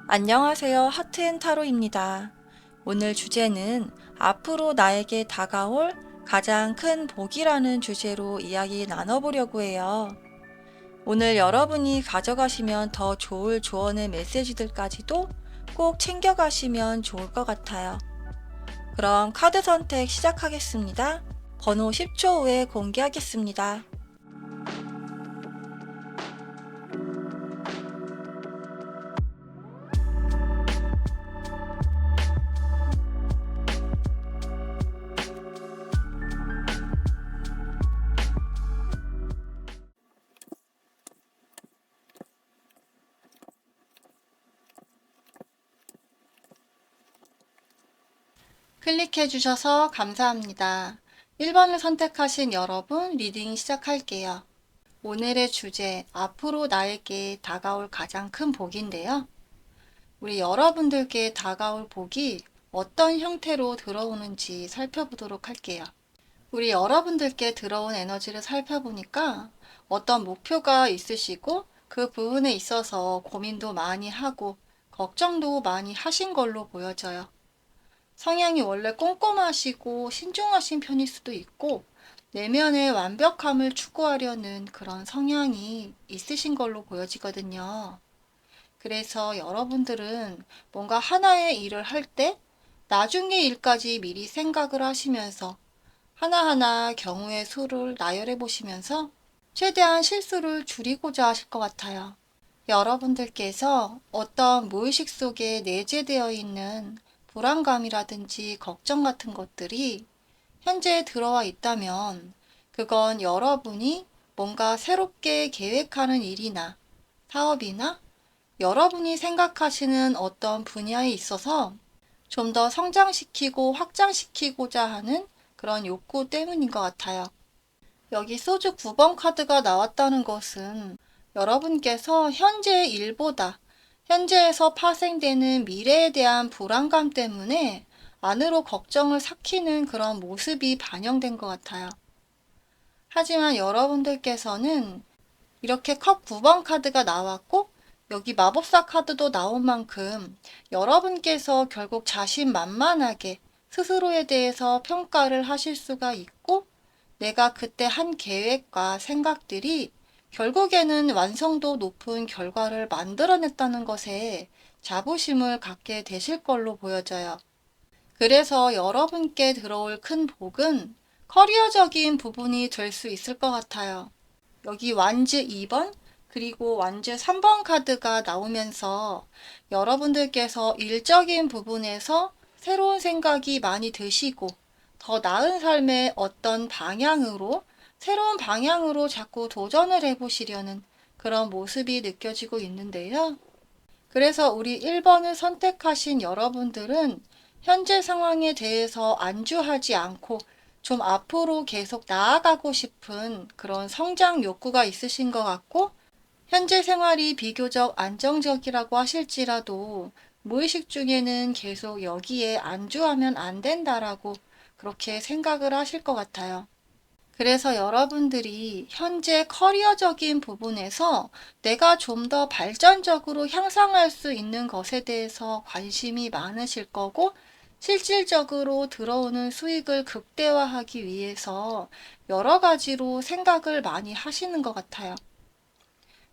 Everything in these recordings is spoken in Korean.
안녕하세요. 하트앤타로입니다. 오늘 주제는 앞으로 나에게 다가올 가장 큰 복이라는 주제로 이야기 나눠보려고 해요. 오늘 여러분이 가져가시면 더 좋을 조언의 메시지들까지도 꼭 챙겨가시면 좋을 것 같아요. 그럼 카드 선택 시작하겠습니다. 번호 10초 후에 공개하겠습니다. 클릭해 주셔서 감사합니다. 1번을 선택하신 여러분 리딩 시작할게요. 오늘의 주제, 앞으로 나에게 다가올 가장 큰 복인데요. 우리 여러분들께 다가올 복이 어떤 형태로 들어오는지 살펴보도록 할게요. 우리 여러분들께 들어온 에너지를 살펴보니까 어떤 목표가 있으시고 그 부분에 있어서 고민도 많이 하고 걱정도 많이 하신 걸로 보여져요. 성향이 원래 꼼꼼하시고 신중하신 편일 수도 있고 내면의 완벽함을 추구하려는 그런 성향이 있으신 걸로 보여지거든요. 그래서 여러분들은 뭔가 하나의 일을 할 때 나중의 일까지 미리 생각을 하시면서 하나하나 경우의 수를 나열해 보시면서 최대한 실수를 줄이고자 하실 것 같아요. 여러분들께서 어떤 무의식 속에 내재되어 있는 불안감이라든지 걱정 같은 것들이 현재 들어와 있다면 그건 여러분이 뭔가 새롭게 계획하는 일이나 사업이나 여러분이 생각하시는 어떤 분야에 있어서 좀 더 성장시키고 확장시키고자 하는 그런 욕구 때문인 것 같아요. 여기 소주 9번 카드가 나왔다는 것은 여러분께서 현재의 일보다 현재에서 파생되는 미래에 대한 불안감 때문에 안으로 걱정을 삭히는 그런 모습이 반영된 것 같아요. 하지만 여러분들께서는 이렇게 컵 9번 카드가 나왔고 여기 마법사 카드도 나온 만큼 여러분께서 결국 자신만만하게 스스로에 대해서 평가를 하실 수가 있고 내가 그때 한 계획과 생각들이 결국에는 완성도 높은 결과를 만들어냈다는 것에 자부심을 갖게 되실 걸로 보여져요. 그래서 여러분께 들어올 큰 복은 커리어적인 부분이 될 수 있을 것 같아요. 여기 완즈 2번 그리고 완즈 3번 카드가 나오면서 여러분들께서 일적인 부분에서 새로운 생각이 많이 드시고 더 나은 삶의 어떤 방향으로 새로운 방향으로 자꾸 도전을 해보시려는 그런 모습이 느껴지고 있는데요. 그래서 우리 1번을 선택하신 여러분들은 현재 상황에 대해서 안주하지 않고 좀 앞으로 계속 나아가고 싶은 그런 성장 욕구가 있으신 것 같고 현재 생활이 비교적 안정적이라고 하실지라도 무의식 중에는 계속 여기에 안주하면 안 된다라고 그렇게 생각을 하실 것 같아요. 그래서 여러분들이 현재 커리어적인 부분에서 내가 좀 더 발전적으로 향상할 수 있는 것에 대해서 관심이 많으실 거고 실질적으로 들어오는 수익을 극대화하기 위해서 여러 가지로 생각을 많이 하시는 것 같아요.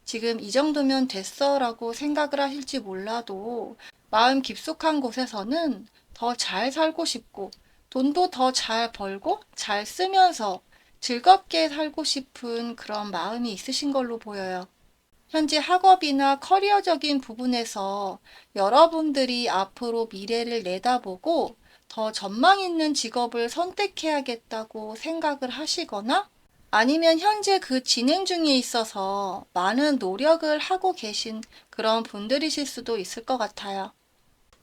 지금 이 정도면 됐어 라고 생각을 하실지 몰라도 마음 깊숙한 곳에서는 더 잘 살고 싶고 돈도 더 잘 벌고 잘 쓰면서 즐겁게 살고 싶은 그런 마음이 있으신 걸로 보여요. 현재 학업이나 커리어적인 부분에서 여러분들이 앞으로 미래를 내다보고 더 전망 있는 직업을 선택해야겠다고 생각을 하시거나 아니면 현재 그 진행 중에 있어서 많은 노력을 하고 계신 그런 분들이실 수도 있을 것 같아요.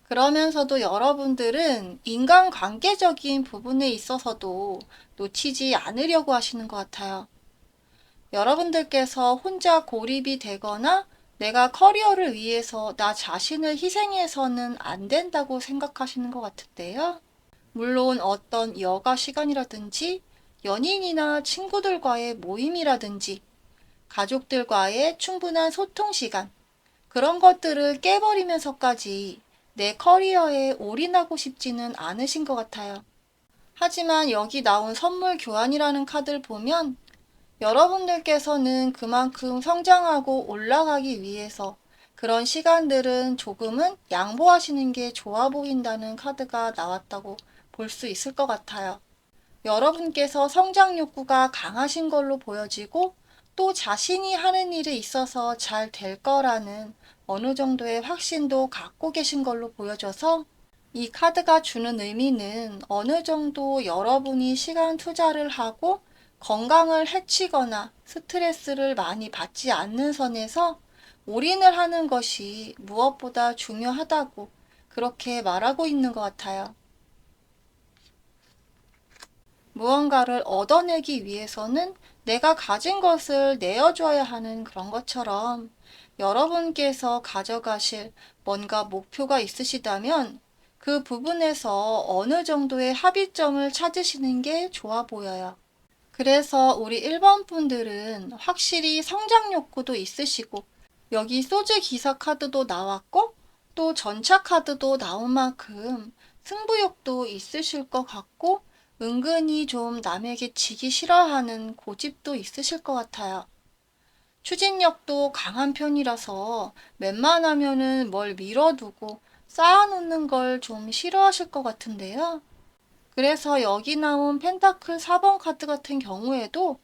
그러면서도 여러분들은 인간관계적인 부분에 있어서도 놓치지 않으려고 하시는 것 같아요. 여러분들께서 혼자 고립이 되거나 내가 커리어를 위해서 나 자신을 희생해서는 안 된다고 생각하시는 것 같은데요. 물론 어떤 여가 시간이라든지 연인이나 친구들과의 모임이라든지 가족들과의 충분한 소통 시간, 그런 것들을 깨버리면서까지 내 커리어에 올인하고 싶지는 않으신 것 같아요. 하지만 여기 나온 선물 교환이라는 카드를 보면 여러분들께서는 그만큼 성장하고 올라가기 위해서 그런 시간들은 조금은 양보하시는 게 좋아 보인다는 카드가 나왔다고 볼 수 있을 것 같아요. 여러분께서 성장 욕구가 강하신 걸로 보여지고 또 자신이 하는 일에 있어서 잘 될 거라는 어느 정도의 확신도 갖고 계신 걸로 보여져서 이 카드가 주는 의미는 어느 정도 여러분이 시간 투자를 하고 건강을 해치거나 스트레스를 많이 받지 않는 선에서 올인을 하는 것이 무엇보다 중요하다고 그렇게 말하고 있는 것 같아요. 무언가를 얻어내기 위해서는 내가 가진 것을 내어줘야 하는 그런 것처럼 여러분께서 가져가실 뭔가 목표가 있으시다면 그 부분에서 어느 정도의 합의점을 찾으시는 게 좋아 보여요. 그래서 우리 1번 분들은 확실히 성장 욕구도 있으시고 여기 소주 기사 카드도 나왔고 또 전차 카드도 나온 만큼 승부욕도 있으실 것 같고 은근히 좀 남에게 지기 싫어하는 고집도 있으실 것 같아요. 추진력도 강한 편이라서 웬만하면은 뭘 밀어두고 쌓아놓는 걸 좀 싫어하실 것 같은데요. 그래서 여기 나온 펜타클 4번 카드 같은 경우에도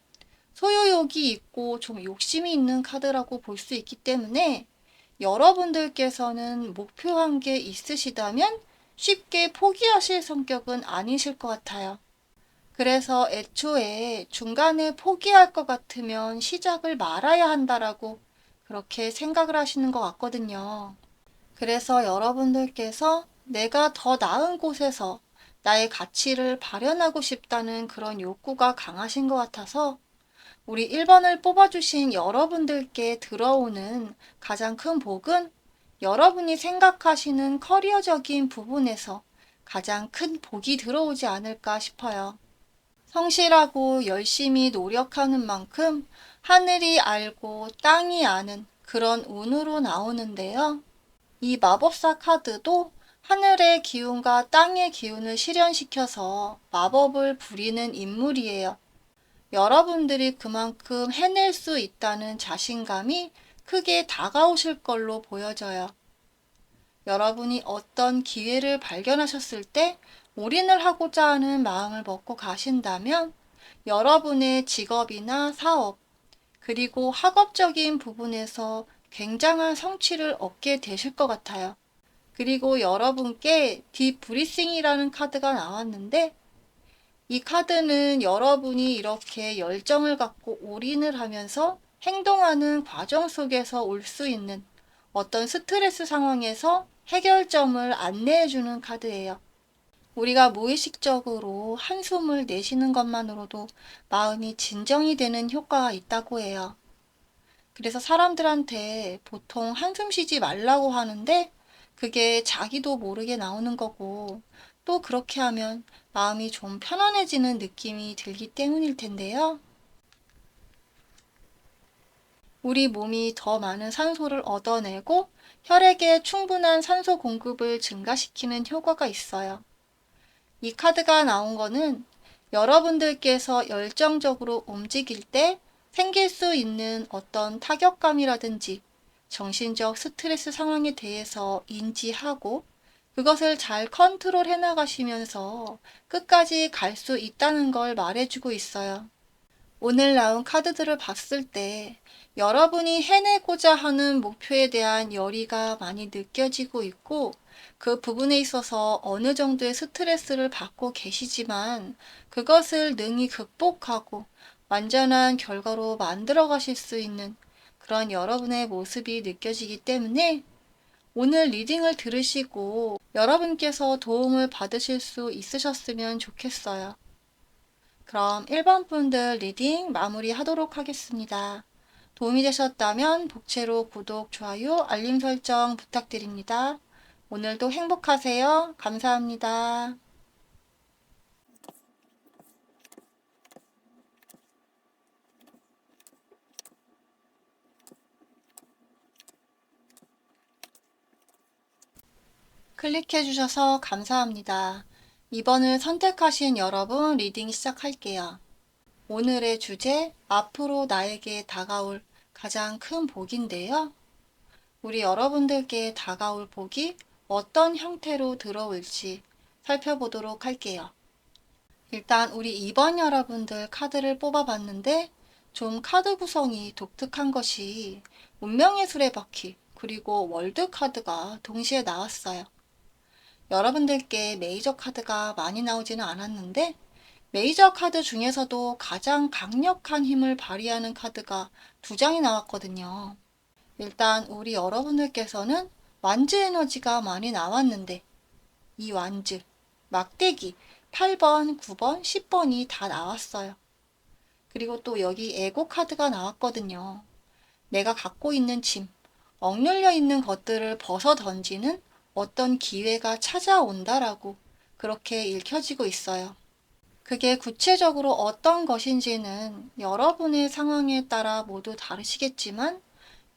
소유욕이 있고 좀 욕심이 있는 카드라고 볼 수 있기 때문에 여러분들께서는 목표한 게 있으시다면 쉽게 포기하실 성격은 아니실 것 같아요. 그래서 애초에 중간에 포기할 것 같으면 시작을 말아야 한다라고 그렇게 생각을 하시는 것 같거든요. 그래서 여러분들께서 내가 더 나은 곳에서 나의 가치를 발현하고 싶다는 그런 욕구가 강하신 것 같아서 우리 1번을 뽑아주신 여러분들께 들어오는 가장 큰 복은 여러분이 생각하시는 커리어적인 부분에서 가장 큰 복이 들어오지 않을까 싶어요. 성실하고 열심히 노력하는 만큼 하늘이 알고 땅이 아는 그런 운으로 나오는데요. 이 마법사 카드도 하늘의 기운과 땅의 기운을 실현시켜서 마법을 부리는 인물이에요. 여러분들이 그만큼 해낼 수 있다는 자신감이 크게 다가오실 걸로 보여져요. 여러분이 어떤 기회를 발견하셨을 때 올인을 하고자 하는 마음을 먹고 가신다면 여러분의 직업이나 사업, 그리고 학업적인 부분에서 굉장한 성취를 얻게 되실 것 같아요. 그리고 여러분께 딥브리싱이라는 카드가 나왔는데 이 카드는 여러분이 이렇게 열정을 갖고 올인을 하면서 행동하는 과정 속에서 올 수 있는 어떤 스트레스 상황에서 해결점을 안내해주는 카드예요. 우리가 무의식적으로 한숨을 내쉬는 것만으로도 마음이 진정이 되는 효과가 있다고 해요. 그래서 사람들한테 보통 한숨 쉬지 말라고 하는데 그게 자기도 모르게 나오는 거고 또 그렇게 하면 마음이 좀 편안해지는 느낌이 들기 때문일 텐데요. 우리 몸이 더 많은 산소를 얻어내고 혈액에 충분한 산소 공급을 증가시키는 효과가 있어요. 이 카드가 나온 거는 여러분들께서 열정적으로 움직일 때 생길 수 있는 어떤 타격감이라든지 정신적 스트레스 상황에 대해서 인지하고 그것을 잘 컨트롤 해 나가시면서 끝까지 갈 수 있다는 걸 말해주고 있어요. 오늘 나온 카드들을 봤을 때 여러분이 해내고자 하는 목표에 대한 열의가 많이 느껴지고 있고 그 부분에 있어서 어느 정도의 스트레스를 받고 계시지만 그것을 능히 극복하고 완전한 결과로 만들어 가실 수 있는 그런 여러분의 모습이 느껴지기 때문에 오늘 리딩을 들으시고 여러분께서 도움을 받으실 수 있으셨으면 좋겠어요. 그럼 1번 분들 리딩 마무리하도록 하겠습니다. 도움이 되셨다면 복채로 구독, 좋아요, 알림 설정 부탁드립니다. 오늘도 행복하세요. 감사합니다. 클릭해 주셔서 감사합니다. 2번을 선택하신 여러분 리딩 시작할게요. 오늘의 주제, 앞으로 나에게 다가올 가장 큰 복인데요. 우리 여러분들께 다가올 복이 어떤 형태로 들어올지 살펴보도록 할게요. 일단 우리 2번 여러분들 카드를 뽑아봤는데 좀 카드 구성이 독특한 것이 운명의 수레바퀴 그리고 월드 카드가 동시에 나왔어요. 여러분들께 메이저 카드가 많이 나오지는 않았는데 메이저 카드 중에서도 가장 강력한 힘을 발휘하는 카드가 2장이 나왔거든요. 일단 우리 여러분들께서는 완즈 에너지가 많이 나왔는데 이 완즈, 막대기 8번, 9번, 10번이 다 나왔어요. 그리고 또 여기 에고 카드가 나왔거든요. 내가 갖고 있는 짐, 억눌려 있는 것들을 벗어 던지는 어떤 기회가 찾아온다라고 그렇게 읽혀지고 있어요. 그게 구체적으로 어떤 것인지는 여러분의 상황에 따라 모두 다르시겠지만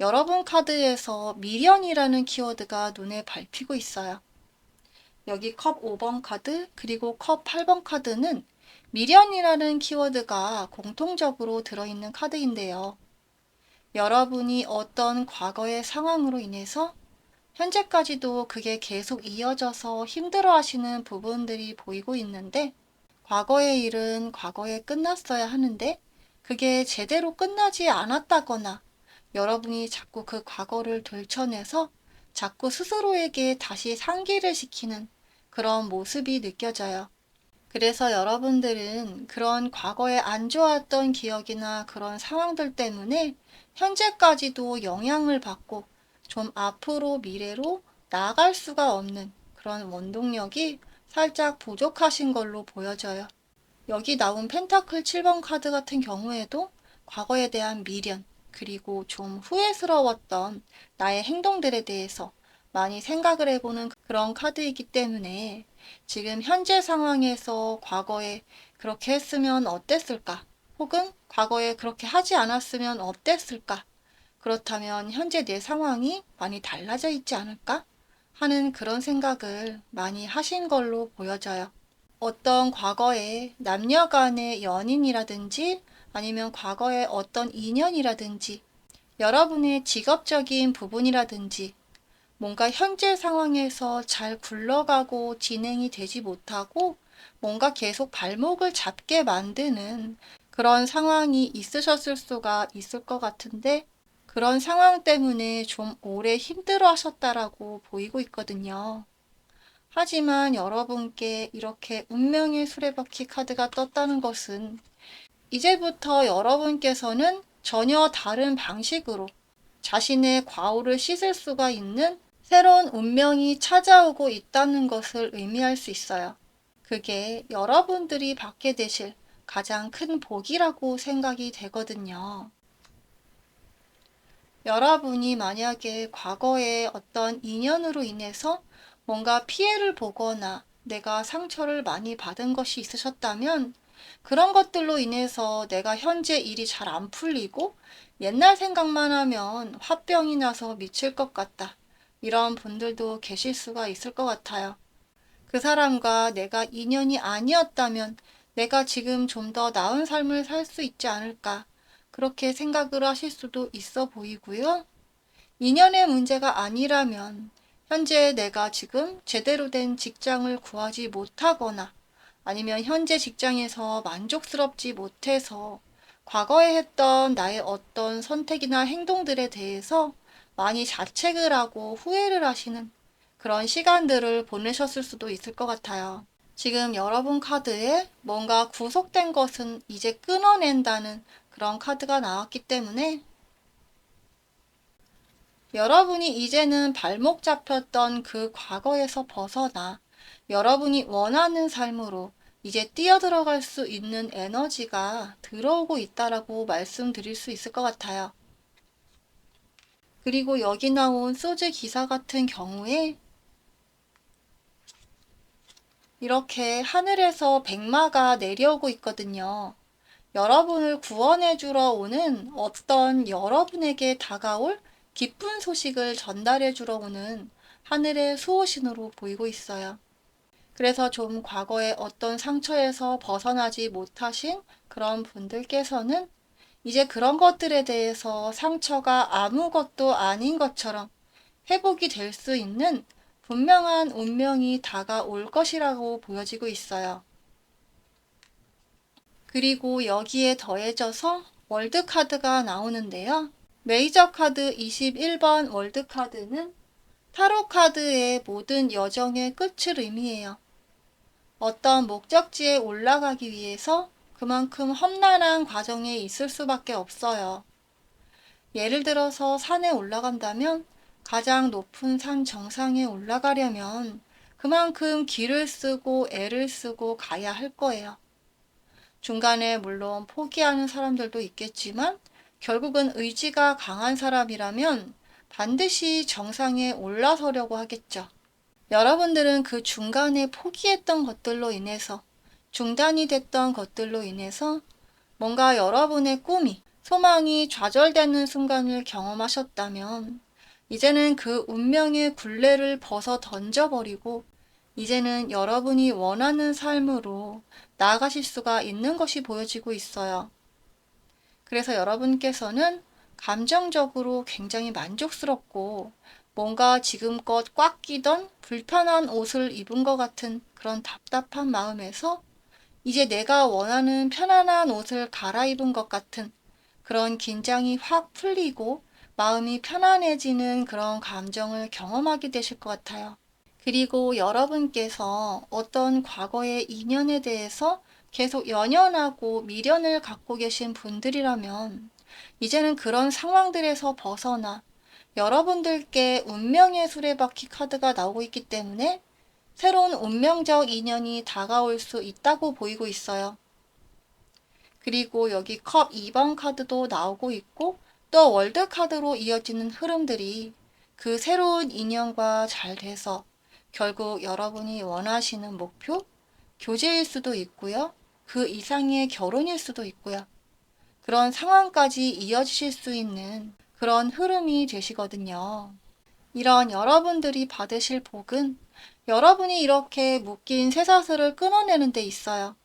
여러분 카드에서 미련이라는 키워드가 눈에 밟히고 있어요. 여기 컵 5번 카드 그리고 컵 8번 카드는 미련이라는 키워드가 공통적으로 들어있는 카드인데요. 여러분이 어떤 과거의 상황으로 인해서 현재까지도 그게 계속 이어져서 힘들어 하시는 부분들이 보이고 있는데 과거의 일은 과거에 끝났어야 하는데 그게 제대로 끝나지 않았다거나 여러분이 자꾸 그 과거를 들춰내서 자꾸 스스로에게 다시 상기를 시키는 그런 모습이 느껴져요. 그래서 여러분들은 그런 과거에 안 좋았던 기억이나 그런 상황들 때문에 현재까지도 영향을 받고 좀 앞으로 미래로 나아갈 수가 없는 그런 원동력이 살짝 부족하신 걸로 보여져요. 여기 나온 펜타클 7번 카드 같은 경우에도 과거에 대한 미련, 그리고 좀 후회스러웠던 나의 행동들에 대해서 많이 생각을 해보는 그런 카드이기 때문에 지금 현재 상황에서 과거에 그렇게 했으면 어땠을까? 혹은 과거에 그렇게 하지 않았으면 어땠을까? 그렇다면 현재 내 상황이 많이 달라져 있지 않을까? 하는 그런 생각을 많이 하신 걸로 보여져요. 어떤 과거에 남녀 간의 연인이라든지 아니면 과거의 어떤 인연이라든지 여러분의 직업적인 부분이라든지 뭔가 현재 상황에서 잘 굴러가고 진행이 되지 못하고 뭔가 계속 발목을 잡게 만드는 그런 상황이 있으셨을 수가 있을 것 같은데 그런 상황 때문에 좀 오래 힘들어 하셨다라고 보이고 있거든요. 하지만 여러분께 이렇게 운명의 수레바퀴 카드가 떴다는 것은 이제부터 여러분께서는 전혀 다른 방식으로 자신의 과오를 씻을 수가 있는 새로운 운명이 찾아오고 있다는 것을 의미할 수 있어요. 그게 여러분들이 받게 되실 가장 큰 복이라고 생각이 되거든요. 여러분이 만약에 과거에 어떤 인연으로 인해서 뭔가 피해를 보거나 내가 상처를 많이 받은 것이 있으셨다면 그런 것들로 인해서 내가 현재 일이 잘 안 풀리고 옛날 생각만 하면 화병이 나서 미칠 것 같다. 이런 분들도 계실 수가 있을 것 같아요. 그 사람과 내가 인연이 아니었다면 내가 지금 좀 더 나은 삶을 살 수 있지 않을까. 그렇게 생각을 하실 수도 있어 보이고요. 인연의 문제가 아니라면 현재 내가 지금 제대로 된 직장을 구하지 못하거나 아니면 현재 직장에서 만족스럽지 못해서 과거에 했던 나의 어떤 선택이나 행동들에 대해서 많이 자책을 하고 후회를 하시는 그런 시간들을 보내셨을 수도 있을 것 같아요. 지금 여러분 카드에 뭔가 구속된 것은 이제 끊어낸다는 그런 카드가 나왔기 때문에 여러분이 이제는 발목 잡혔던 그 과거에서 벗어나 여러분이 원하는 삶으로 이제 뛰어들어갈 수 있는 에너지가 들어오고 있다라고 말씀드릴 수 있을 것 같아요. 그리고 여기 나온 소즈 기사 같은 경우에 이렇게 하늘에서 백마가 내려오고 있거든요. 여러분을 구원해 주러 오는 어떤 여러분에게 다가올 기쁜 소식을 전달해 주러 오는 하늘의 수호신으로 보이고 있어요. 그래서 좀 과거에 어떤 상처에서 벗어나지 못하신 그런 분들께서는 이제 그런 것들에 대해서 상처가 아무것도 아닌 것처럼 회복이 될 수 있는 분명한 운명이 다가올 것이라고 보여지고 있어요. 그리고 여기에 더해져서 월드카드가 나오는데요. 메이저 카드 21번 월드카드는 타로카드의 모든 여정의 끝을 의미해요. 어떤 목적지에 올라가기 위해서 그만큼 험난한 과정에 있을 수밖에 없어요. 예를 들어서 산에 올라간다면 가장 높은 산 정상에 올라가려면 그만큼 길을 쓰고 애를 쓰고 가야 할 거예요. 중간에 물론 포기하는 사람들도 있겠지만 결국은 의지가 강한 사람이라면 반드시 정상에 올라서려고 하겠죠. 여러분들은 그 중간에 포기했던 것들로 인해서, 중단이 됐던 것들로 인해서 뭔가 여러분의 꿈이, 소망이 좌절되는 순간을 경험하셨다면 이제는 그 운명의 굴레를 벗어 던져버리고 이제는 여러분이 원하는 삶으로 나아가실 수가 있는 것이 보여지고 있어요. 그래서 여러분께서는 감정적으로 굉장히 만족스럽고 뭔가 지금껏 꽉 끼던 불편한 옷을 입은 것 같은 그런 답답한 마음에서 이제 내가 원하는 편안한 옷을 갈아입은 것 같은 그런 긴장이 확 풀리고 마음이 편안해지는 그런 감정을 경험하게 되실 것 같아요. 그리고 여러분께서 어떤 과거의 인연에 대해서 계속 연연하고 미련을 갖고 계신 분들이라면 이제는 그런 상황들에서 벗어나 여러분들께 운명의 수레바퀴 카드가 나오고 있기 때문에 새로운 운명적 인연이 다가올 수 있다고 보이고 있어요. 그리고 여기 컵 2번 카드도 나오고 있고 또 월드 카드로 이어지는 흐름들이 그 새로운 인연과 잘 돼서 결국 여러분이 원하시는 목표, 교제일 수도 있고요. 그 이상의 결혼일 수도 있고요. 그런 상황까지 이어지실 수 있는 그런 흐름이 되시거든요. 이런 여러분들이 받으실 복은 여러분이 이렇게 묶인 쇠사슬을 끊어내는 데 있어요.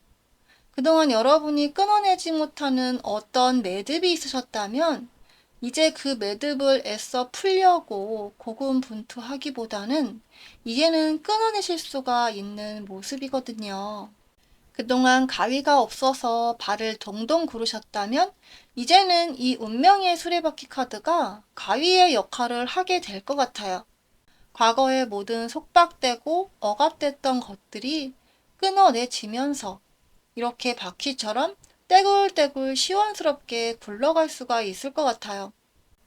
그동안 여러분이 끊어내지 못하는 어떤 매듭이 있으셨다면 이제 그 매듭을 애써 풀려고 고군분투하기보다는 이제는 끊어내실 수가 있는 모습이거든요. 그동안 가위가 없어서 발을 동동 구르셨다면 이제는 이 운명의 수레바퀴 카드가 가위의 역할을 하게 될 것 같아요. 과거의 모든 속박되고 억압됐던 것들이 끊어내지면서 이렇게 바퀴처럼 떼굴떼굴 시원스럽게 굴러갈 수가 있을 것 같아요.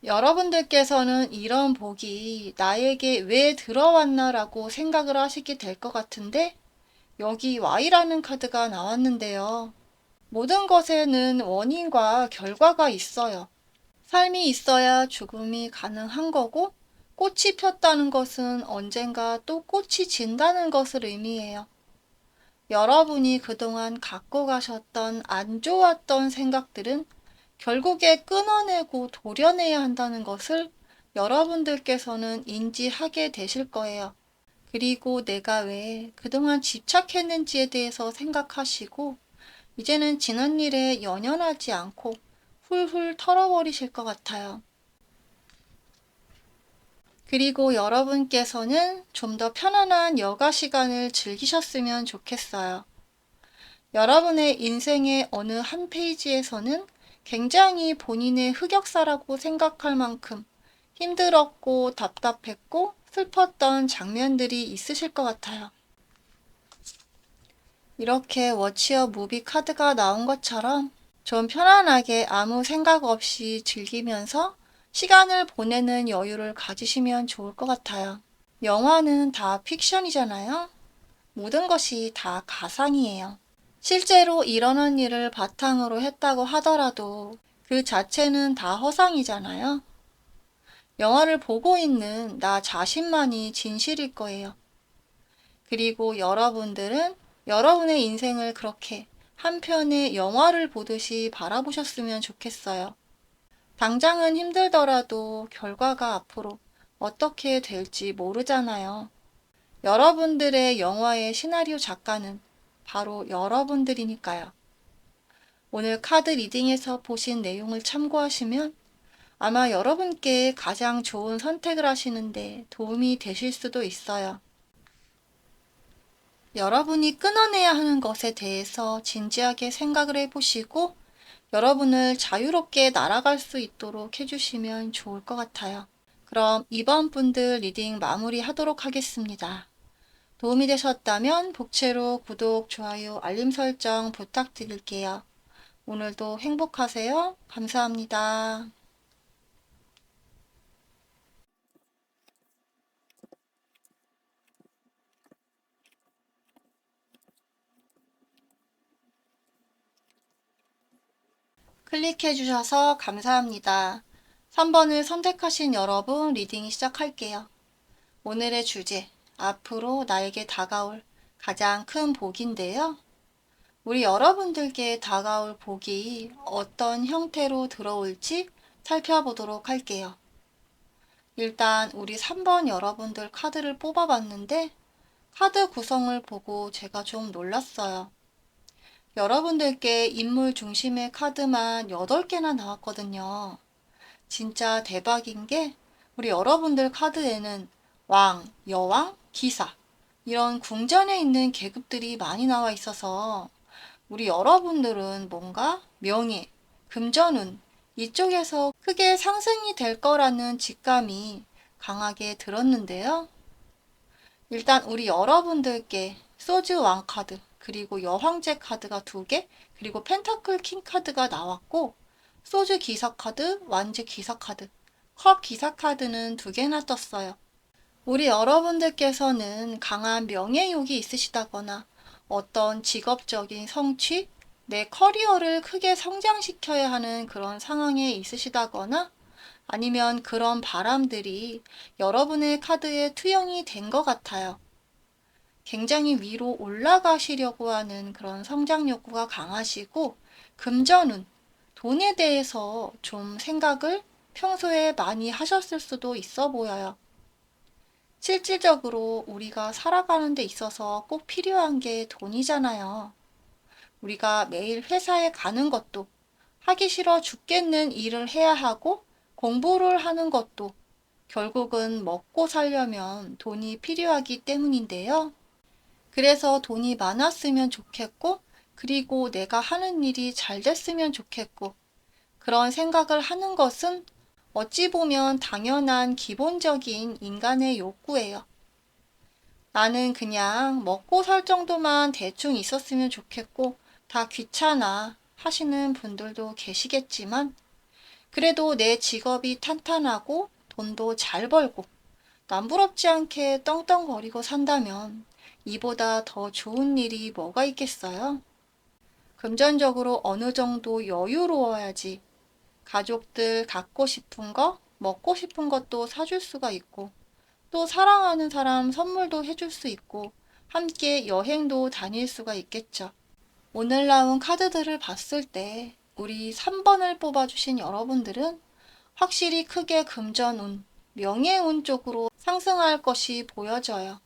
여러분들께서는 이런 복이 나에게 왜 들어왔나라고 생각을 하시게 될 것 같은데 여기 Y라는 카드가 나왔는데요. 모든 것에는 원인과 결과가 있어요. 삶이 있어야 죽음이 가능한 거고 꽃이 폈다는 것은 언젠가 또 꽃이 진다는 것을 의미해요. 여러분이 그동안 갖고 가셨던 안 좋았던 생각들은 결국에 끊어내고 도려내야 한다는 것을 여러분들께서는 인지하게 되실 거예요. 그리고 내가 왜 그동안 집착했는지에 대해서 생각하시고 이제는 지난 일에 연연하지 않고 훌훌 털어버리실 것 같아요. 그리고 여러분께서는 좀 더 편안한 여가 시간을 즐기셨으면 좋겠어요. 여러분의 인생의 어느 한 페이지에서는 굉장히 본인의 흑역사라고 생각할 만큼 힘들었고 답답했고 슬펐던 장면들이 있으실 것 같아요. 이렇게 워치어 무비 카드가 나온 것처럼 좀 편안하게 아무 생각 없이 즐기면서 시간을 보내는 여유를 가지시면 좋을 것 같아요. 영화는 다 픽션이잖아요. 모든 것이 다 가상이에요. 실제로 일어난 일을 바탕으로 했다고 하더라도 그 자체는 다 허상이잖아요. 영화를 보고 있는 나 자신만이 진실일 거예요. 그리고 여러분들은 여러분의 인생을 그렇게 한 편의 영화를 보듯이 바라보셨으면 좋겠어요. 당장은 힘들더라도 결과가 앞으로 어떻게 될지 모르잖아요. 여러분들의 영화의 시나리오 작가는 바로 여러분들이니까요. 오늘 카드 리딩에서 보신 내용을 참고하시면 아마 여러분께 가장 좋은 선택을 하시는데 도움이 되실 수도 있어요. 여러분이 끊어내야 하는 것에 대해서 진지하게 생각을 해보시고 여러분을 자유롭게 날아갈 수 있도록 해주시면 좋을 것 같아요. 그럼 이번 분들 리딩 마무리 하도록 하겠습니다. 도움이 되셨다면 복채로 구독, 좋아요, 알림 설정 부탁드릴게요. 오늘도 행복하세요. 감사합니다. 클릭해 주셔서 감사합니다. 3번을 선택하신 여러분 리딩 시작할게요. 오늘의 주제, 앞으로 나에게 다가올 가장 큰 복인데요. 우리 여러분들께 다가올 복이 어떤 형태로 들어올지 살펴보도록 할게요. 일단 우리 3번 여러분들 카드를 뽑아봤는데 카드 구성을 보고 제가 좀 놀랐어요. 여러분들께 인물 중심의 카드만 8개나 나왔거든요. 진짜 대박인 게 우리 여러분들 카드에는 왕, 여왕, 기사 이런 궁전에 있는 계급들이 많이 나와 있어서 우리 여러분들은 뭔가 명예, 금전운 이쪽에서 크게 상승이 될 거라는 직감이 강하게 들었는데요. 일단 우리 여러분들께 소주 왕 카드, 그리고 여황제 카드가 2개, 그리고 펜타클 킹 카드가 나왔고 소주 기사 카드, 완즈 기사 카드, 컵 기사 카드는 2개나 떴어요. 우리 여러분들께서는 강한 명예욕이 있으시다거나 어떤 직업적인 성취, 내 커리어를 크게 성장시켜야 하는 그런 상황에 있으시다거나 아니면 그런 바람들이 여러분의 카드에 투영이 된 것 같아요. 굉장히 위로 올라가시려고 하는 그런 성장 욕구가 강하시고 금전운, 돈에 대해서 좀 생각을 평소에 많이 하셨을 수도 있어 보여요. 실질적으로 우리가 살아가는 데 있어서 꼭 필요한 게 돈이잖아요. 우리가 매일 회사에 가는 것도 하기 싫어 죽겠는 일을 해야 하고 공부를 하는 것도 결국은 먹고 살려면 돈이 필요하기 때문인데요. 그래서 돈이 많았으면 좋겠고, 그리고 내가 하는 일이 잘 됐으면 좋겠고, 그런 생각을 하는 것은 어찌 보면 당연한 기본적인 인간의 욕구예요. 나는 그냥 먹고 살 정도만 대충 있었으면 좋겠고, 다 귀찮아 하시는 분들도 계시겠지만, 그래도 내 직업이 탄탄하고 돈도 잘 벌고 남부럽지 않게 떵떵거리고 산다면 이보다 더 좋은 일이 뭐가 있겠어요? 금전적으로 어느 정도 여유로워야지 가족들 갖고 싶은 거, 먹고 싶은 것도 사줄 수가 있고 또 사랑하는 사람 선물도 해줄 수 있고 함께 여행도 다닐 수가 있겠죠. 오늘 나온 카드들을 봤을 때 우리 3번을 뽑아주신 여러분들은 확실히 크게 금전운, 명예운 쪽으로 상승할 것이 보여져요.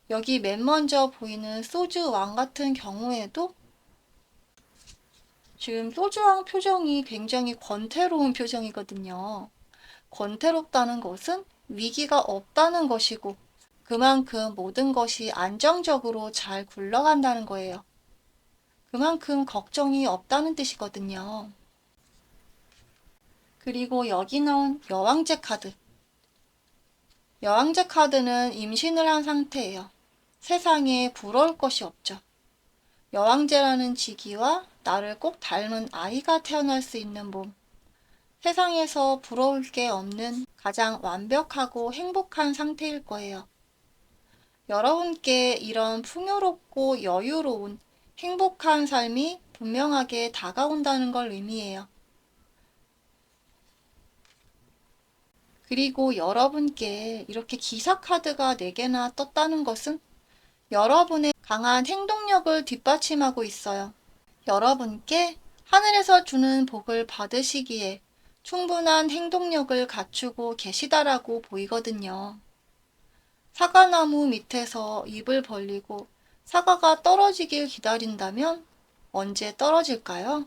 여기 맨 먼저 보이는 소주왕 같은 경우에도 지금 소주왕 표정이 굉장히 권태로운 표정이거든요. 권태롭다는 것은 위기가 없다는 것이고 그만큼 모든 것이 안정적으로 잘 굴러간다는 거예요. 그만큼 걱정이 없다는 뜻이거든요. 그리고 여기 나온 여왕제 카드. 여왕제 카드는 임신을 한 상태예요. 세상에 부러울 것이 없죠. 여왕제라는 직위와 나를 꼭 닮은 아이가 태어날 수 있는 몸. 세상에서 부러울 게 없는 가장 완벽하고 행복한 상태일 거예요. 여러분께 이런 풍요롭고 여유로운 행복한 삶이 분명하게 다가온다는 걸 의미해요. 그리고 여러분께 이렇게 기사 카드가 4개나 떴다는 것은 여러분의 강한 행동력을 뒷받침하고 있어요. 여러분께 하늘에서 주는 복을 받으시기에 충분한 행동력을 갖추고 계시다라고 보이거든요. 사과나무 밑에서 입을 벌리고 사과가 떨어지길 기다린다면 언제 떨어질까요?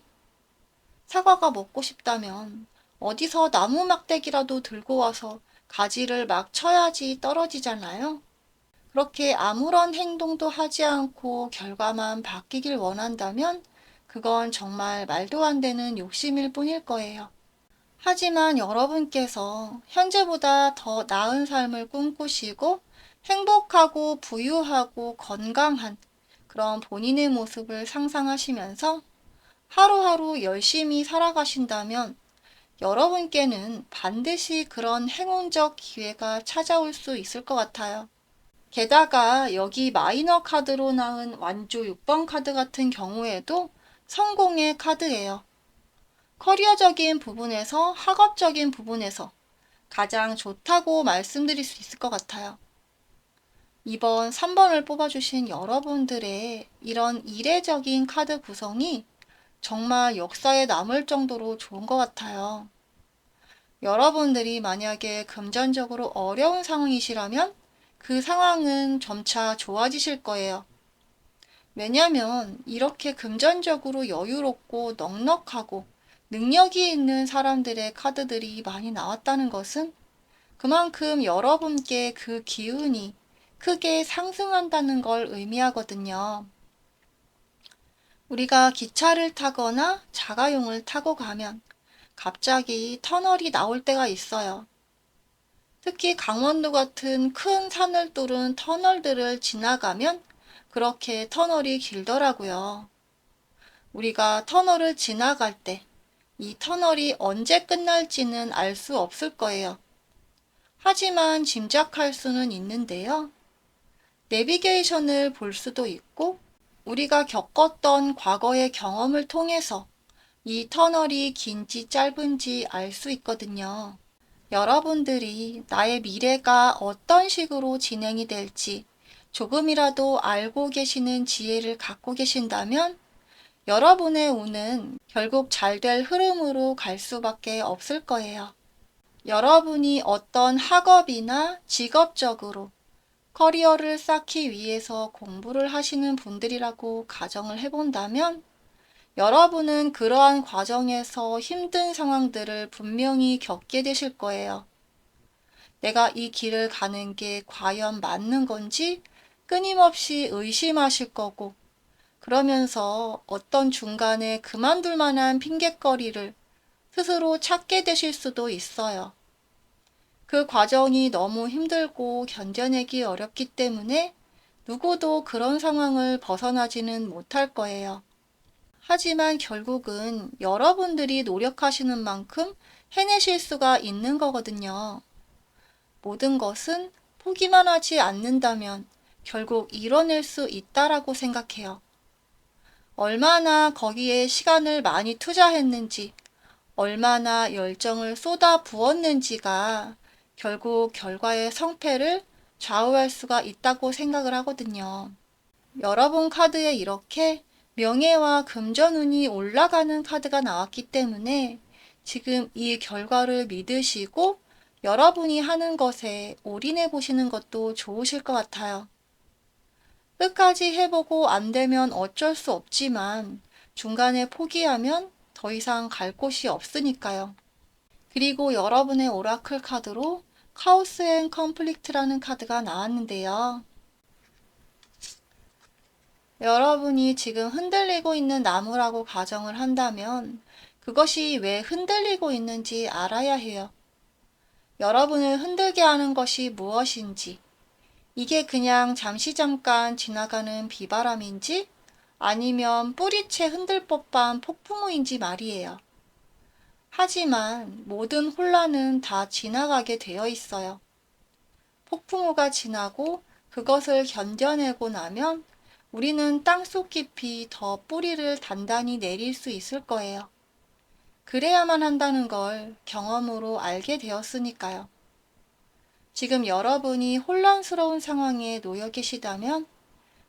사과가 먹고 싶다면 어디서 나무 막대기라도 들고 와서 가지를 막 쳐야지 떨어지잖아요. 그렇게 아무런 행동도 하지 않고 결과만 바뀌길 원한다면 그건 정말 말도 안 되는 욕심일 뿐일 거예요. 하지만 여러분께서 현재보다 더 나은 삶을 꿈꾸시고 행복하고 부유하고 건강한 그런 본인의 모습을 상상하시면서 하루하루 열심히 살아가신다면 여러분께는 반드시 그런 행운적 기회가 찾아올 수 있을 것 같아요. 게다가 여기 마이너 카드로 나온 완주 6번 카드 같은 경우에도 성공의 카드예요. 커리어적인 부분에서 학업적인 부분에서 가장 좋다고 말씀드릴 수 있을 것 같아요. 이번 3번을 뽑아주신 여러분들의 이런 이례적인 카드 구성이 정말 역사에 남을 정도로 좋은 것 같아요. 여러분들이 만약에 금전적으로 어려운 상황이시라면 그 상황은 점차 좋아지실 거예요. 왜냐면 이렇게 금전적으로 여유롭고 넉넉하고 능력이 있는 사람들의 카드들이 많이 나왔다는 것은 그만큼 여러분께 그 기운이 크게 상승한다는 걸 의미하거든요. 우리가 기차를 타거나 자가용을 타고 가면 갑자기 터널이 나올 때가 있어요. 특히 강원도 같은 큰 산을 뚫은 터널들을 지나가면 그렇게 터널이 길더라고요. 우리가 터널을 지나갈 때 이 터널이 언제 끝날지는 알 수 없을 거예요. 하지만 짐작할 수는 있는데요. 내비게이션을 볼 수도 있고 우리가 겪었던 과거의 경험을 통해서 이 터널이 긴지 짧은지 알 수 있거든요. 여러분들이 나의 미래가 어떤 식으로 진행이 될지 조금이라도 알고 계시는 지혜를 갖고 계신다면 여러분의 운은 결국 잘 될 흐름으로 갈 수밖에 없을 거예요. 여러분이 어떤 학업이나 직업적으로 커리어를 쌓기 위해서 공부를 하시는 분들이라고 가정을 해본다면 여러분은 그러한 과정에서 힘든 상황들을 분명히 겪게 되실 거예요. 내가 이 길을 가는 게 과연 맞는 건지 끊임없이 의심하실 거고, 그러면서 어떤 중간에 그만둘 만한 핑곗거리를 스스로 찾게 되실 수도 있어요. 그 과정이 너무 힘들고 견뎌내기 어렵기 때문에 누구도 그런 상황을 벗어나지는 못할 거예요. 하지만 결국은 여러분들이 노력하시는 만큼 해내실 수가 있는 거거든요. 모든 것은 포기만 하지 않는다면 결국 이뤄낼 수 있다라고 생각해요. 얼마나 거기에 시간을 많이 투자했는지, 얼마나 열정을 쏟아 부었는지가 결국 결과의 성패를 좌우할 수가 있다고 생각을 하거든요. 여러분 카드에 이렇게 명예와 금전운이 올라가는 카드가 나왔기 때문에 지금 이 결과를 믿으시고 여러분이 하는 것에 올인해 보시는 것도 좋으실 것 같아요. 끝까지 해보고 안 되면 어쩔 수 없지만 중간에 포기하면 더 이상 갈 곳이 없으니까요. 그리고 여러분의 오라클 카드로 카오스 앤 컨플릭트라는 카드가 나왔는데요. 여러분이 지금 흔들리고 있는 나무라고 가정을 한다면 그것이 왜 흔들리고 있는지 알아야 해요. 여러분을 흔들게 하는 것이 무엇인지, 이게 그냥 잠시 잠깐 지나가는 비바람인지 아니면 뿌리채 흔들 법한 폭풍우인지 말이에요. 하지만 모든 혼란은 다 지나가게 되어 있어요. 폭풍우가 지나고 그것을 견뎌내고 나면 우리는 땅속 깊이 더 뿌리를 단단히 내릴 수 있을 거예요. 그래야만 한다는 걸 경험으로 알게 되었으니까요. 지금 여러분이 혼란스러운 상황에 놓여 계시다면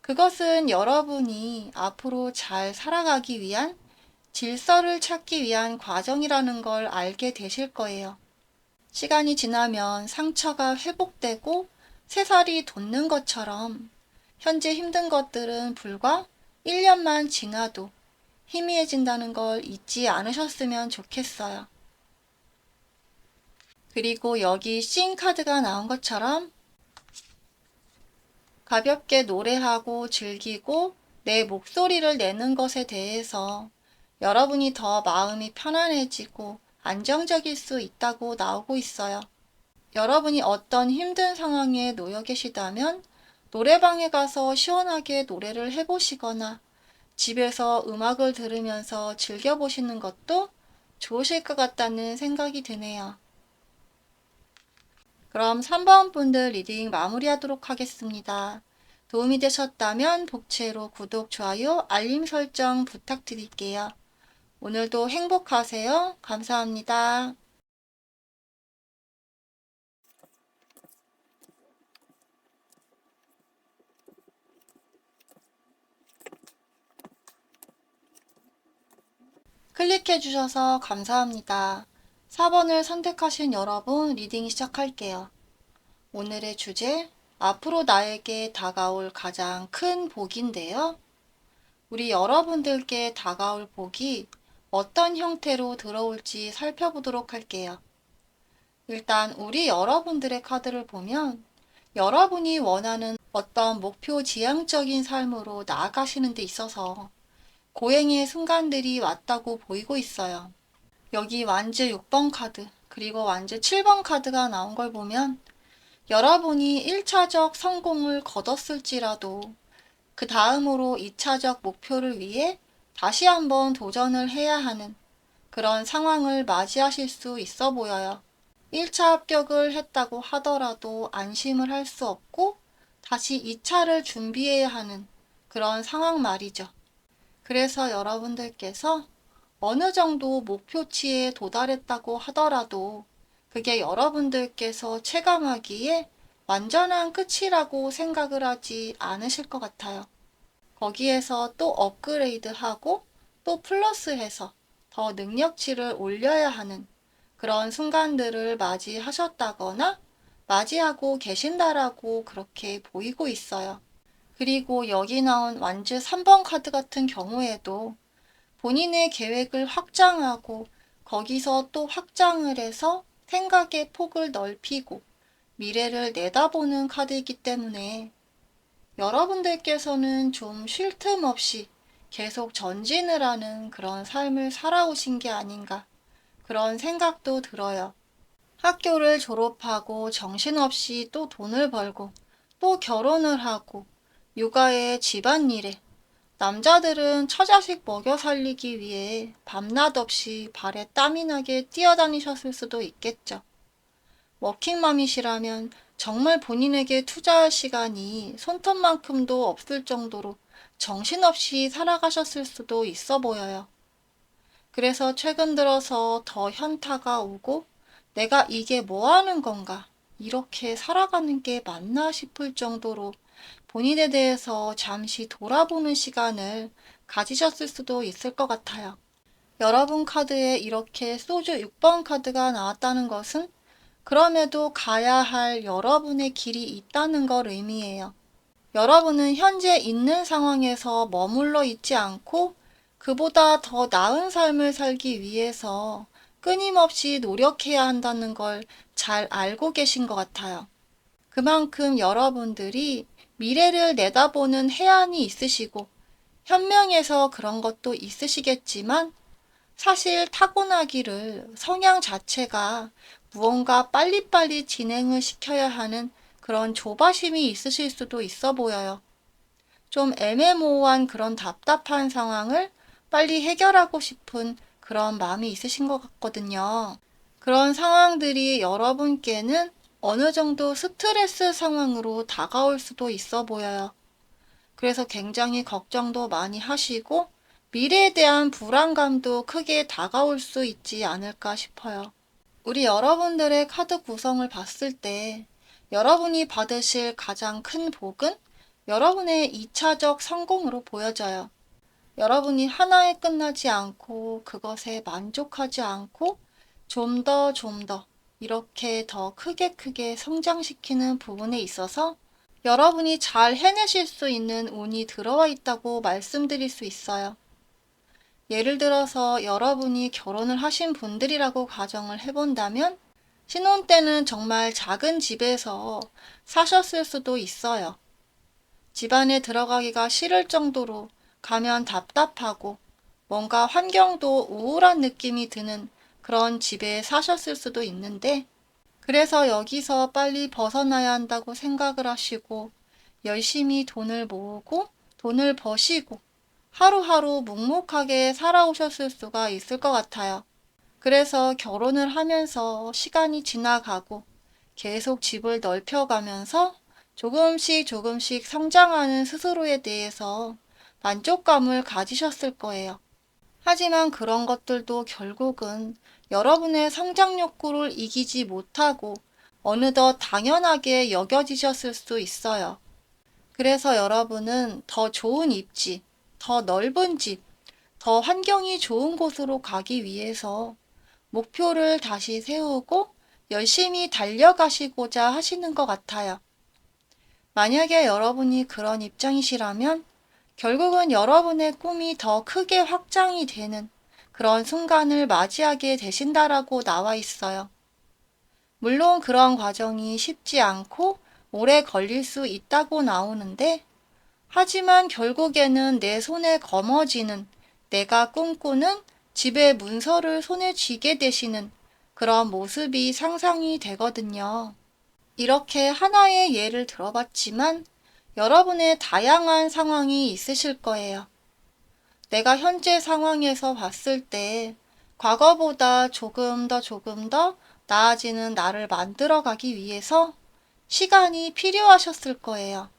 그것은 여러분이 앞으로 잘 살아가기 위한 질서를 찾기 위한 과정이라는 걸 알게 되실 거예요. 시간이 지나면 상처가 회복되고 새살이 돋는 것처럼 현재 힘든 것들은 불과 1년만 지나도 희미해진다는 걸 잊지 않으셨으면 좋겠어요. 그리고 여기 씬 카드가 나온 것처럼 가볍게 노래하고 즐기고 내 목소리를 내는 것에 대해서 여러분이 더 마음이 편안해지고 안정적일 수 있다고 나오고 있어요. 여러분이 어떤 힘든 상황에 놓여 계시다면 노래방에 가서 시원하게 노래를 해보시거나 집에서 음악을 들으면서 즐겨보시는 것도 좋으실 것 같다는 생각이 드네요. 그럼 3번 분들 리딩 마무리하도록 하겠습니다. 도움이 되셨다면 복채로 구독, 좋아요, 알림 설정 부탁드릴게요. 오늘도 행복하세요. 감사합니다. 클릭해 주셔서 감사합니다. 4번을 선택하신 여러분 리딩 시작할게요. 오늘의 주제, 앞으로 나에게 다가올 가장 큰 복인데요. 우리 여러분들께 다가올 복이 어떤 형태로 들어올지 살펴보도록 할게요. 일단 우리 여러분들의 카드를 보면 여러분이 원하는 어떤 목표 지향적인 삶으로 나아가시는 데 있어서 고행의 순간들이 왔다고 보이고 있어요. 여기 완즈 6번 카드, 그리고 완즈 7번 카드가 나온 걸 보면 여러분이 1차적 성공을 거뒀을지라도 그 다음으로 2차적 목표를 위해 다시 한번 도전을 해야 하는 그런 상황을 맞이하실 수 있어 보여요. 1차 합격을 했다고 하더라도 안심을 할 수 없고 다시 2차를 준비해야 하는 그런 상황 말이죠. 그래서 여러분들께서 어느 정도 목표치에 도달했다고 하더라도 그게 여러분들께서 체감하기에 완전한 끝이라고 생각을 하지 않으실 것 같아요. 거기에서 또 업그레이드하고 또 플러스해서 더 능력치를 올려야 하는 그런 순간들을 맞이하셨다거나 맞이하고 계신다라고 그렇게 보이고 있어요. 그리고 여기 나온 완즈 3번 카드 같은 경우에도 본인의 계획을 확장하고 거기서 또 확장을 해서 생각의 폭을 넓히고 미래를 내다보는 카드이기 때문에 여러분들께서는 좀 쉴 틈 없이 계속 전진을 하는 그런 삶을 살아오신 게 아닌가 그런 생각도 들어요. 학교를 졸업하고 정신없이 또 돈을 벌고 또 결혼을 하고 육아에 집안일에 남자들은 처자식 먹여 살리기 위해 밤낮 없이 발에 땀이 나게 뛰어다니셨을 수도 있겠죠. 워킹맘이시라면 정말 본인에게 투자할 시간이 손톱만큼도 없을 정도로 정신없이 살아가셨을 수도 있어 보여요. 그래서 최근 들어서 더 현타가 오고 내가 이게 뭐 하는 건가? 이렇게 살아가는 게 맞나 싶을 정도로 본인에 대해서 잠시 돌아보는 시간을 가지셨을 수도 있을 것 같아요. 여러분 카드에 이렇게 소주 6번 카드가 나왔다는 것은 그럼에도 가야 할 여러분의 길이 있다는 걸 의미해요. 여러분은 현재 있는 상황에서 머물러 있지 않고 그보다 더 나은 삶을 살기 위해서 끊임없이 노력해야 한다는 걸 잘 알고 계신 것 같아요. 그만큼 여러분들이 미래를 내다보는 해안이 있으시고 현명해서 그런 것도 있으시겠지만 사실 타고나기를 성향 자체가 무언가 빨리빨리 진행을 시켜야 하는 그런 조바심이 있으실 수도 있어 보여요. 좀 애매모호한 그런 답답한 상황을 빨리 해결하고 싶은 그런 마음이 있으신 것 같거든요. 그런 상황들이 여러분께는 어느 정도 스트레스 상황으로 다가올 수도 있어 보여요. 그래서 굉장히 걱정도 많이 하시고 미래에 대한 불안감도 크게 다가올 수 있지 않을까 싶어요. 우리 여러분들의 카드 구성을 봤을 때 여러분이 받으실 가장 큰 복은 여러분의 2차적 성공으로 보여져요. 여러분이 하나에 끝나지 않고 그것에 만족하지 않고 좀 더 이렇게 더 크게 성장시키는 부분에 있어서 여러분이 잘 해내실 수 있는 운이 들어와 있다고 말씀드릴 수 있어요. 예를 들어서 여러분이 결혼을 하신 분들이라고 가정을 해본다면 신혼 때는 정말 작은 집에서 사셨을 수도 있어요. 집안에 들어가기가 싫을 정도로 가면 답답하고 뭔가 환경도 우울한 느낌이 드는 그런 집에 사셨을 수도 있는데 그래서 여기서 빨리 벗어나야 한다고 생각을 하시고 열심히 돈을 모으고 돈을 버시고 하루하루 묵묵하게 살아오셨을 수가 있을 것 같아요. 그래서 결혼을 하면서 시간이 지나가고 계속 집을 넓혀가면서 조금씩 성장하는 스스로에 대해서 만족감을 가지셨을 거예요. 하지만 그런 것들도 결국은 여러분의 성장 욕구를 이기지 못하고 어느덧 당연하게 여겨지셨을 수 있어요. 그래서 여러분은 더 좋은 입지, 더 넓은 집, 더 환경이 좋은 곳으로 가기 위해서 목표를 다시 세우고 열심히 달려가시고자 하시는 것 같아요. 만약에 여러분이 그런 입장이시라면 결국은 여러분의 꿈이 더 크게 확장이 되는 그런 순간을 맞이하게 되신다라고 나와 있어요. 물론 그런 과정이 쉽지 않고 오래 걸릴 수 있다고 나오는데 하지만 결국에는 내 손에 거머쥐는 내가 꿈꾸는 집의 문서를 손에 쥐게 되시는 그런 모습이 상상이 되거든요. 이렇게 하나의 예를 들어봤지만 여러분의 다양한 상황이 있으실 거예요. 내가 현재 상황에서 봤을 때 과거보다 조금 더 나아지는 나를 만들어가기 위해서 시간이 필요하셨을 거예요.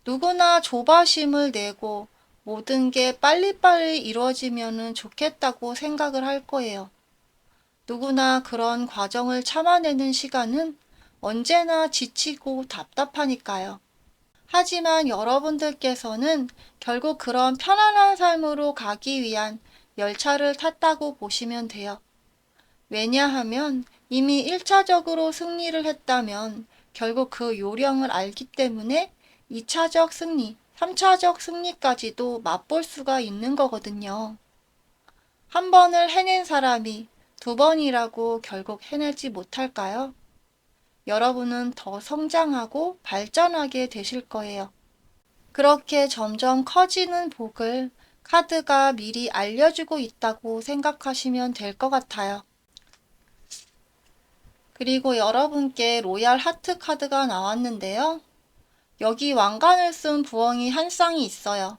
누구나 조바심을 내고 모든 게 빨리빨리 이루어지면 좋겠다고 생각을 할 거예요. 누구나 그런 과정을 참아내는 시간은 언제나 지치고 답답하니까요. 하지만 여러분들께서는 결국 그런 편안한 삶으로 가기 위한 열차를 탔다고 보시면 돼요. 왜냐하면 이미 1차적으로 승리를 했다면 결국 그 요령을 알기 때문에 2차적 승리, 3차적 승리까지도 맛볼 수가 있는 거거든요. 한 번을 해낸 사람이 두 번이라고 결국 해내지 못할까요? 여러분은 더 성장하고 발전하게 되실 거예요. 그렇게 점점 커지는 복을 카드가 미리 알려주고 있다고 생각하시면 될 것 같아요. 그리고 여러분께 로얄 하트 카드가 나왔는데요. 여기 왕관을 쓴 부엉이 한 쌍이 있어요.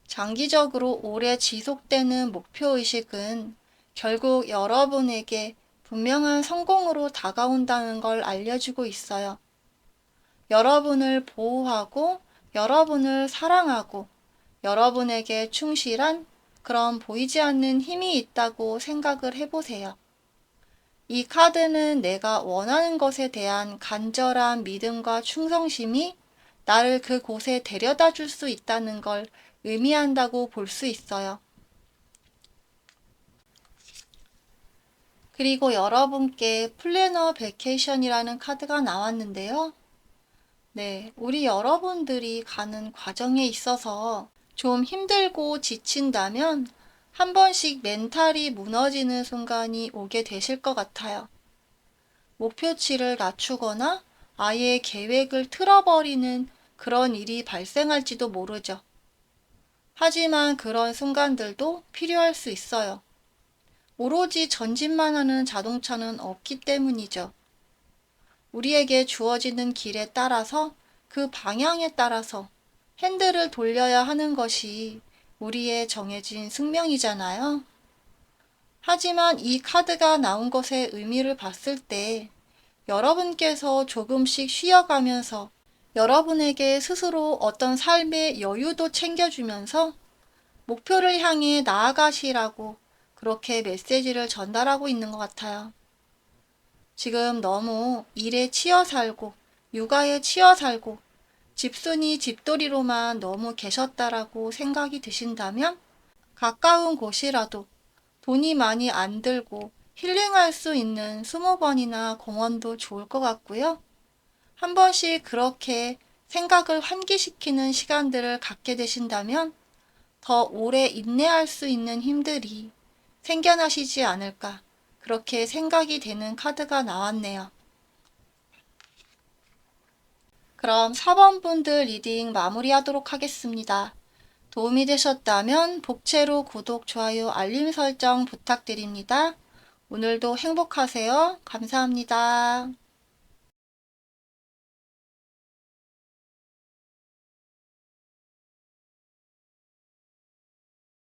장기적으로 오래 지속되는 목표의식은 결국 여러분에게 분명한 성공으로 다가온다는 걸 알려주고 있어요. 여러분을 보호하고 여러분을 사랑하고 여러분에게 충실한 그런 보이지 않는 힘이 있다고 생각을 해보세요. 이 카드는 내가 원하는 것에 대한 간절한 믿음과 충성심이 나를 그곳에 데려다 줄 수 있다는 걸 의미한다고 볼 수 있어요. 그리고 여러분께 플래너 베케이션이라는 카드가 나왔는데요. 네, 우리 여러분들이 가는 과정에 있어서 좀 힘들고 지친다면 한 번씩 멘탈이 무너지는 순간이 오게 되실 것 같아요. 목표치를 낮추거나 아예 계획을 틀어버리는 그런 일이 발생할지도 모르죠. 하지만 그런 순간들도 필요할 수 있어요. 오로지 전진만 하는 자동차는 없기 때문이죠. 우리에게 주어지는 길에 따라서 그 방향에 따라서 핸들을 돌려야 하는 것이 우리의 정해진 숙명이잖아요. 하지만 이 카드가 나온 것의 의미를 봤을 때 여러분께서 조금씩 쉬어가면서 여러분에게 스스로 어떤 삶의 여유도 챙겨주면서 목표를 향해 나아가시라고 그렇게 메시지를 전달하고 있는 것 같아요. 지금 너무 일에 치여 살고 육아에 치여 살고 집순이 집돌이로만 너무 계셨다라고 생각이 드신다면 가까운 곳이라도 돈이 많이 안 들고 힐링할 수 있는 수목원이나 공원도 좋을 것 같고요. 한 번씩 그렇게 생각을 환기시키는 시간들을 갖게 되신다면 더 오래 인내할 수 있는 힘들이 생겨나시지 않을까, 그렇게 생각이 되는 카드가 나왔네요. 그럼 4번 분들 리딩 마무리하도록 하겠습니다. 도움이 되셨다면 복채로 구독, 좋아요, 알림 설정 부탁드립니다. 오늘도 행복하세요. 감사합니다.